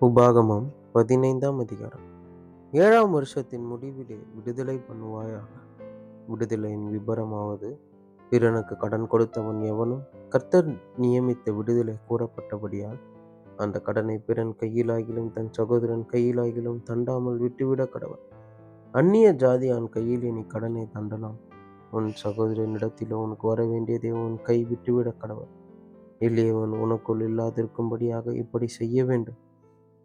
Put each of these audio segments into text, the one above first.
உபாகமம் 15ஆம் அதிகாரம். 7ஆம் வருஷத்தின் முடிவிலே விடுதலை பண்ணுவாயாக. விடுதலையின் விபரமாவது, பிறனுக்கு கடன் கொடுத்தவன் எவனும் கர்த்தர் நியமித்த விடுதலை கூறப்பட்டபடியால் அந்த கடனை பிறன் கையிலாகிலும் தன் சகோதரன் கையிலாகிலும் தண்டாமல் விட்டுவிடக் கடவன். அந்நிய ஜாதியான் கையிலே நீ கடனை தண்டலாம். உன் சகோதரனிடத்திலோ உனக்கு வரவேண்டியதை உன் கை விட்டுவிடக் கடவன். எளியவன் உனக்குள் இல்லாதிருக்கும்படியாக இப்படி செய்ய வேண்டும்.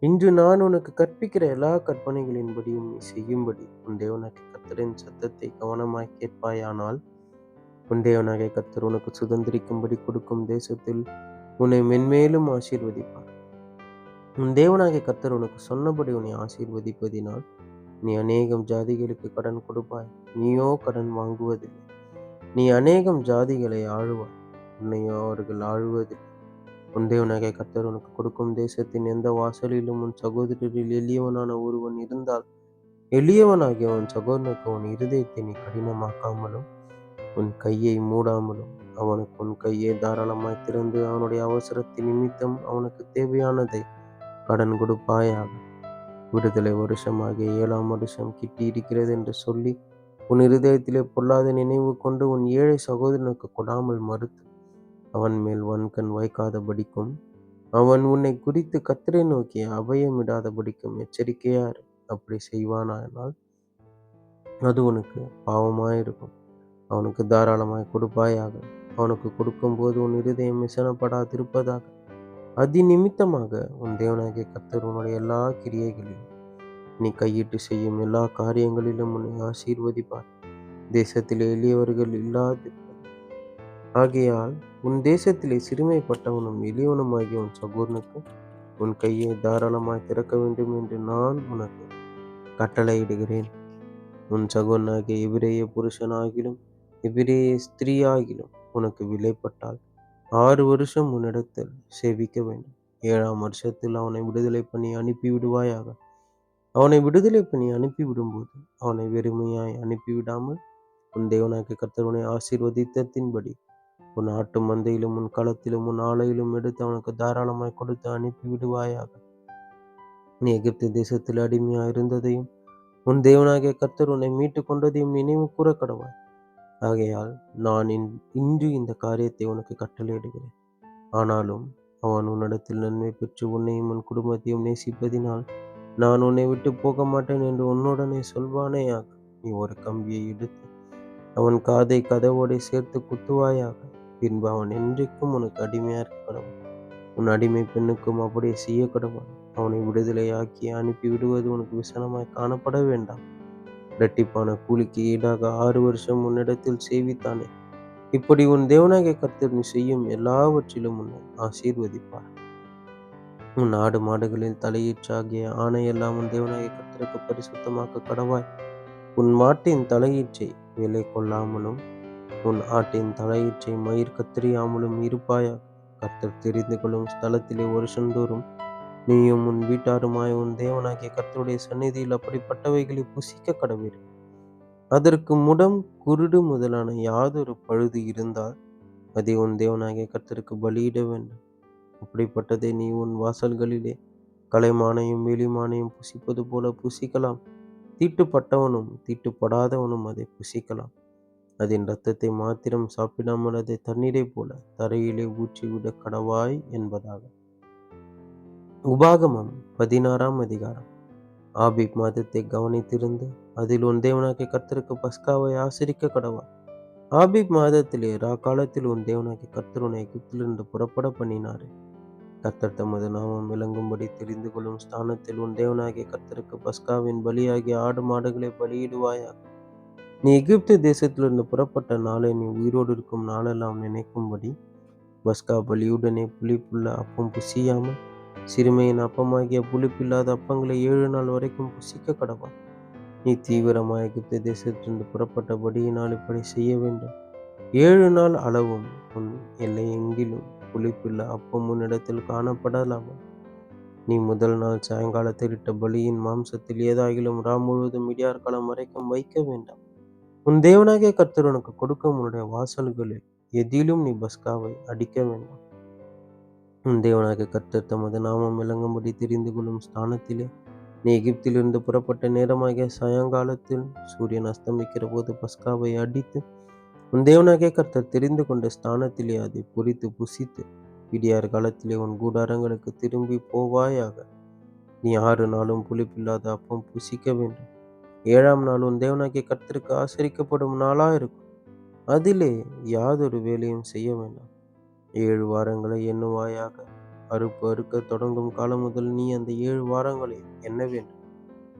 இன்று நான் உனக்கு கற்பிக்கிற எல்லா கற்பனைகளின்படியும் நீ செய்யும்படி உன் தேவனாகிய கர்த்தரின் சத்தத்தை கவனமாய் கேட்பாயானால், உன் தேவனாகிய கர்த்தர் உனக்கு சுதந்திரிக்கும்படி கொடுக்கும் தேசத்தில் உன்னை மென்மேலும் ஆசீர்வதிப்பார். உன் தேவனாகிய கர்த்தர் உனக்கு சொன்னபடி உன்னை ஆசீர்வதிப்பதினால் நீ அநேகம் ஜாதிகளுக்கு கடன் கொடுப்பாய், நீயோ கடன் வாங்குவதில்லை. நீ அநேகம் ஜாதிகளை ஆளுவாய், உன்னையோ அவர்கள் ஆளுவதில்லை. உன் தேவனாகிய கர்த்தர் உனக்கு கொடுக்கும் தேசத்தின் எந்த வாசலிலும் உன் சகோதரரில் எளியவனான ஒருவன் இருந்தால், எளியவனாகிய உன் சகோதரனுக்கு உன் இருதயத்தை நீ கடினமாக்காமலும் உன் கையை மூடாமலும் அவனுக்கு உன் கையை தாராளமாய் திறந்து அவனுடைய அவசரத்தின் நிமித்தம் அவனுக்கு தேவையானதை கடன் கொடுப்பாயாக. விடுதலை வருஷமாகிய 7ஆம் வருஷம் கிட்டி இருக்கிறது என்று சொல்லி உன் இருதயத்திலே பொல்லாத நினைவு கொண்டு உன் ஏழை சகோதரனுக்கு கொடாமல் மறுத்து அவன் மேல் வன்கண் வைக்காதபடிக்கும், அவன் உன்னை குறித்து கர்த்தரை நோக்கி அபயமிடாதபடிக்கும் எச்சரிக்கையார். அப்படி செய்வானானால் அது உனக்கு பாவமாயிருக்கும். அவனுக்கு தாராளமாய் கொடுப்பாயாக. அவனுக்கு கொடுக்கும்போது உன் இருதயம் விசனப்படாதிருப்பதாக. நிமித்தமாக உன் தேவனாகிய கர்த்தர் உன்னுடைய எல்லா கிரியைகளிலும் நீ கையிட்டு செய்யும் எல்லா காரியங்களிலும் உன்னை ஆசீர்வதிப்பார். தேசத்திலே எளியவர்கள் இல்லாது ஆகையால் உன் தேசத்திலே சிறுமைப்பட்டவனும் எளியவனுமாகிய உன் சகோதரனுக்கு உன் கையை தாராளமாய் திறக்க வேண்டும் என்று நான் உனக்கு கட்டளையிடுகிறேன். உன் சகோதரனாகிய எபிரேய புருஷனாகிலும் எபிரேய ஸ்திரீயாகிலும் உனக்கு விலைப்பட்டால் 6 வருஷம் உன்னிடத்தில் சேவிக்க வேண்டும். 7ஆம் வருஷத்தில் அவனை விடுதலை பண்ணி அனுப்பிவிடுவாயாக. அவனை விடுதலை பண்ணி அனுப்பிவிடும்போது அவனை வெறுமையாய் அனுப்பிவிடாமல் உன் தேவனாகிய கர்த்தர் உன்னை ஆசீர்வதித்ததின்படி உன் ஆட்டு மந்தையிலும் உன் களத்திலும் உன் ஆலையிலும் எடுத்து அவனுக்கு தாராளமாய் கொடுத்து அனுப்பிவிடுவாயாக. நீ எகிப்து தேசத்தில் அடிமையா இருந்ததையும் உன் தேவனாகிய கர்த்தர் உன்னை மீட்டு கொண்டதையும் நினைவு கூற கடவாய். ஆகையால் நான் இன்று இந்த காரியத்தை உனக்கு கட்டளையிடுகிறேன். ஆனாலும் அவன் உன்னிடத்தில் நன்மை பெற்று உன்னையும் உன் குடும்பத்தையும் நேசிப்பதினால் நான் உன்னை விட்டு போக மாட்டேன் என்று உன்னுடனே சொல்வானேயாக. நீ ஒரு கம்பியை எடுத்து அவன் காதை கதவோடே சேர்த்து குத்துவாயாக. பின்பு அவன் என்றைக்கும் உனக்கு அடிமையா இருக்க கடவன். உன் அடிமை பெண்ணுக்கும் அப்படியே செய்ய கடவன். அவனை விடுதலையாக்கி அனுப்பி விடுவது உனக்கு விசனமாய் காணப்பட வேண்டாம். இரட்டிப்பான கூலிக்கு ஈடாக 6 வருஷம் உன்னிடத்தில் சேவித்தானே. இப்படி உன் தேவனாகிய கர்த்தர் நீ செய்யும் எல்லாவற்றிலும் உன்னை ஆசீர்வதிப்பார். உன் ஆடு மாடுகளில் தலையீற்றாகிய ஆணையெல்லாம் உன் தேவனாகிய கர்த்தருக்கு பரிசுத்தமாக்க கடவாய். உன் மாட்டின் தலையீற்றை விலை கொள்ளாமலும் உன் ஆட்டின் தலையீற்றை மயிர் கத்தறியாமலும் இருப்பாயாக. கர்த்தர் தெரிந்து கொள்ளும் ஸ்தலத்திலே வருஷந்தோறும் நீயும் உன் வீட்டாருமாய் உன் தேவனாகிய கர்த்தருடைய சந்நிதியில் அப்படிப்பட்டவைகளை புசிக்க கடவீர்கள். அதற்கு முடம் குருடு முதலான யாதொரு பழுது இருந்தால் அதை உன் தேவனாகிய கர்த்தருக்கு பலியிட வேண்டும். அப்படிப்பட்டதை நீ உன் வாசல்களிலே கலைமானையும் வெளிமானையும் புசிப்பது போல புசிக்கலாம். தீட்டுப்பட்டவனும் தீட்டுப்படாதவனும் அதை புசிக்கலாம். அதன் இரத்தத்தை மாத்திரம் சாப்பிடாமல் அதை தண்ணீரை போல தரையிலே ஊற்றிவிட கடவாய் என்பதாக. உபாகமம் 16ஆம் அதிகாரம். ஆபீப் மாதத்தை கவனித்திருந்து அதில் உன் தேவனாகிய கர்த்தருக்கு பஸ்காவை ஆசரிக்க கடவாய். ஆபீப் மாதத்திலே காலத்தில் உன் தேவனாகிய கர்த்தர் உன்னை எகிப்திலிருந்து புறப்பட பண்ணினாரே. கர்த்தர் தமது நாமம் விளங்கும்படி தெரிந்து கொள்ளும் ஸ்தானத்தில் உன் தேவனாகிய கர்த்தருக்கு பஸ்காவின் பலியாகிய ஆடு மாடுகளை பலியிடுவாயாக. நீ எகிப்து தேசத்திலிருந்து புறப்பட்ட நாளை நீ உயிரோடு இருக்கும் நாளெல்லாம் நினைக்கும்படி பஸ்கா பலியுடனே புளிப்புள்ள அப்பம் புசியாமல் சிறுமையின் அப்பமாகிய புளிப்பில்லாத அப்பங்களை 7 நாள் வரைக்கும் புசிக்க கடவாய். நீ தீவிரமாக எகிப்து தேசத்திலிருந்து புறப்பட்டபடியினால் இப்படி செய்ய வேண்டும். 7 நாள் அளவும் உன் எல்லை எங்கிலும் புளிப்புள்ள அப்பம் உன்னிடத்தில் காணப்படலாமா. நீ முதல் நாள் சாயங்காலத்தில் இட்ட பலியின் மாம்சத்தில் ஏதாகிலும் முழுவதும் விடியார் காலம் வரைக்கும் வைக்க வேண்டாம். உன் தேவனாகிய கர்த்தர் உனக்கு கொடுக்கும் உன்னுடைய வாசல்களில் எதிலும் நீ பஸ்காவை அடிக்க வேண்டாம். உன் தேவனாகிய கர்த்தர் தமது நாமம் விளங்கும்படி தெரிந்து கொள்ளும் ஸ்தானத்திலே நீ எகிப்திலிருந்து புறப்பட்ட நேரமாகிய சாயங்காலத்தில் சூரியன் அஸ்தமிக்கிற போது பஸ்காவை அடித்து உன் தேவனாகிய கர்த்தர் தெரிந்து கொண்ட ஸ்தானத்திலே அதை பொரித்து புசித்து விடியார் காலத்திலே உன் கூடாரங்களுக்கு திரும்பி போவாயாக. நீ 6 நாளும் புளிப்பில்லாத அப்பம் புசிக்க வேண்டும். 7ஆம் நாள் உன் தேவனாகிய கர்த்தருக்கு ஆசரிக்கப்படும் நாளாயிருக்கும். அதிலே யாதொரு வேலையும் செய்ய வேண்டாம். 7 வாரங்களை எண்ணுவாயாக. அறுப்பு அறுக்கத் தொடங்கும் காலம் முதல் நீ அந்த 7 வாரங்களை எண்ண வேண்டும்.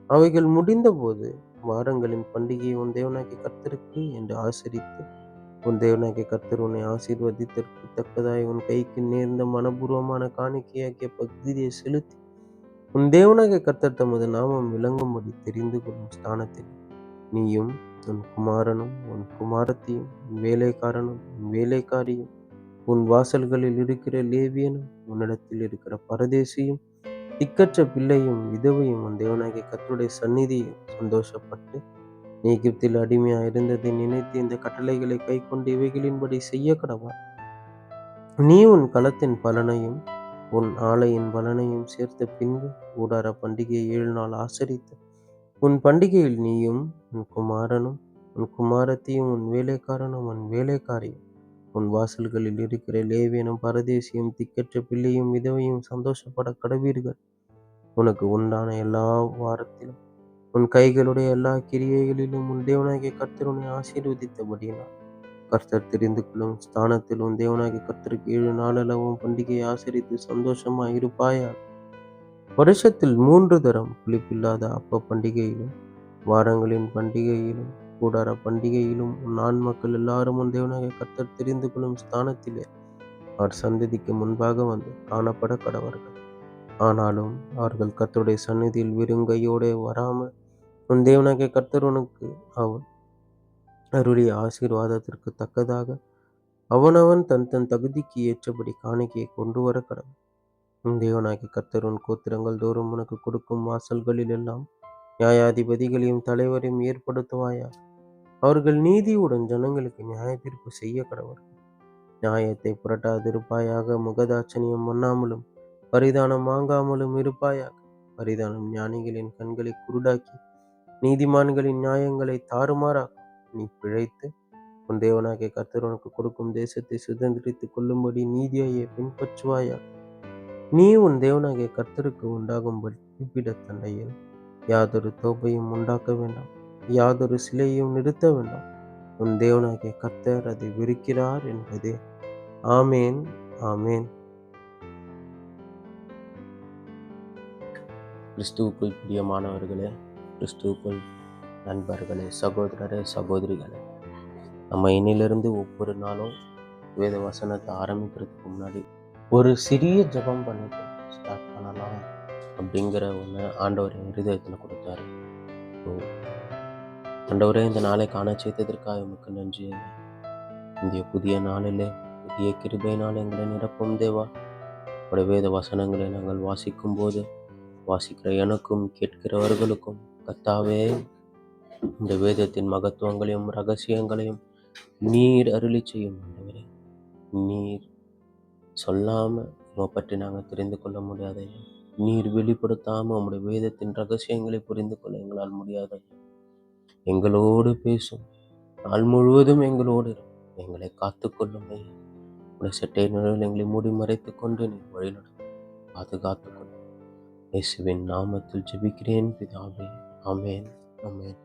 அவைகள் முடிந்தபோது வாரங்களின் பண்டிகையை உன் தேவனாகிய கர்த்தருக்கு என்று ஆசரித்து உன் தேவனாகிய கர்த்தர் உன்னை ஆசீர்வதித்தற்கு தக்கதாய் உன் கைக்கு நேர்ந்த மனப்பூர்வமான காணிக்கையாகிய பகுதியை செலுத்தி உன் தேவனாகிய கர்த்தர் தமது நாமம் விளங்கும்படி தெரிந்து கொள்ளும் ஸ்தானத்தில் நீயும் உன் குமாரனும் உன் குமாரத்தியும் உன் வேலைக்காரனும் உன் வேலைக்காரியும் உன் வாசல்களில் இருக்கிற லேவியனும் உன்னிடத்தில் இருக்கிற பரதேசியும் திக்கற்ற பிள்ளையும் விதவையும் உன் தேவனாகிய கர்த்தருடைய சந்நிதியில் சந்தோஷப்பட்டு நீ எகிப்தில் அடிமையா இருந்ததை நினைத்து இந்த கட்டளைகளை கைக்கொண்டு இவைகளின்படி செய்ய கடவாய். நீ உன் களத்தின் பலனையும் உன் ஆலையின் பலனையும் சேர்த்த பின்பு கூடார பண்டிகையை 7 நாள் ஆசரித்து உன் பண்டிகையில் நீயும் உன் குமாரனும் உன் குமாரத்தியும் உன் வேலைக்காரனும் உன் வேலைக்காரியும் உன் வாசல்களில் இருக்கிற லேவியனும் பரதேசியும் திக்கற்ற பிள்ளையும் விதவையும் சந்தோஷப்பட கடவீர்கள். உனக்கு உண்டான எல்லா வாரத்திலும் உன் கைகளுடைய எல்லா கிரியைகளிலும் உன் தேவனாகிய கர்த்தர் உன்னை ஆசீர்வதித்தபடியினால் கர்த்தர் தெரிந்து கொள்ளும் ஸ்தானத்தில் உன் தேவனாகிய கர்த்தருக்கு 7 நாளளவும் பண்டிகையை ஆசரித்து சந்தோஷமாய் இருப்பாயாக. வருஷத்தில் 3 தரம் புளிப்பில்லாத அப்ப பண்டிகையிலும் வாரங்களின் பண்டிகையிலும் கூடார பண்டிகையிலும் உன் ஆண் மக்கள் எல்லாரும் உன் தேவனாகிய கர்த்தர் தெரிந்து கொள்ளும் ஸ்தானத்திலே அவர் சந்ததிக்கு முன்பாக வந்து காணப்பட கடவர்கள். ஆனாலும் அவர்கள் கர்த்தருடைய சந்நிதியில் வெறுங்கையோடே வராமல் உன் தேவனாகிய கர்த்தர் உனக்கு அவன் அருளிய ஆசீர்வாதத்திற்கு தக்கதாக அவனவன் தன் தன் தகுதிக்கு ஏற்றபடி காணிக்கையை கொண்டு வர கடவன். உன் தேவனாகிய கர்த்தர் உன் கோத்திரங்கள் தோறும் உனக்கு கொடுக்கும் வாசல்களில் எல்லாம் நியாயாதிபதிகளையும் தலைவரையும் ஏற்படுத்துவாயாக. அவர்கள் நீதியுடன் ஜனங்களுக்கு நியாய தீர்ப்பு செய்ய கடவர்கள். நியாயத்தை புரட்டாதிருப்பாயாக. முகதாட்சணியம் பண்ணாமலும் பரிதானம் வாங்காமலும் இருப்பாயாக. பரிதானம் ஞானிகளின் கண்களை குருடாக்கி நீதிமான்களின் நியாயங்களை தாறுமாறாக்கும். நீ பிழைத்து உன் தேவனாகிய கர்த்தர் உனக்கு கொடுக்கும் தேசத்தை சுதந்திரித்துக் கொள்ளும்படி நீதியை பின்பற்றுவாயாக. நீ உன் தேவனாகிய கர்த்தருக்கு உண்டாகும் பலிபீடத் தண்டையில் யாதொரு தோப்பையும் உண்டாக்க வேண்டாம். யாதொரு சிலையையும் நிறுத்த வேண்டாம். உன் தேவனாகிய கர்த்தர் அதை வெறுக்கிறார் என்பதே. ஆமேன், ஆமேன். கிறிஸ்துவுக்குள் பிரியமானவர்களே, கிறிஸ்துவுக்குள் நண்பர்களே, சகோதரரே, சகோதரிகளே, நம்ம இன்னிலிருந்து ஒவ்வொரு நாளும் வேத வசனத்தை ஆரம்பிக்கிறதுக்கு முன்னாடி ஒரு சிறிய ஜெபம் பண்ணிட்டு ஸ்டார்ட் பண்ணலாம் அப்படிங்கிற ஒன்று ஆண்டவர் என் இருதயத்தில் கொடுத்தாரு. ஆண்டவரே, இந்த நாளை காண செய்ததற்காக உமக்கு நன்றி. இந்த புதிய நாளிலே புதிய கிருபையினால் எங்களை நிரப்பும் தேவா. உடைய வேத வசனங்களை நாங்கள் வாசிக்கும் போது வாசிக்கிற எனக்கும் கேட்கிறவர்களுக்கும் கர்த்தாவே இந்த வேதத்தின் மகத்துவங்களையும் ரகசியங்களையும் நீர் அருளி செய்யும். ஆண்டவரே, நீர் சொல்லாம உம்மை பற்றி நாங்கள் தெரிந்து கொள்ள முடியாத, நீர் வெளிப்படுத்தாம உம்முடைய வேதத்தின் ரகசியங்களை புரிந்து கொள்ள எங்களால் முடியாத. எங்களோடு பேசும், நாள் முழுவதும் எங்களோடு எங்களை காத்துக்கொள்ளும். உடைய சட்டை நிழலில் எங்களை மூடி மறைத்து கொண்டு நீர் வழிநடத்தும், பாதுகாத்துக் கொள்ளும். இயேசுவின் நாமத்தில் ஜெபிக்கிறேன் பிதாவே. ஆமென், ஆமென்.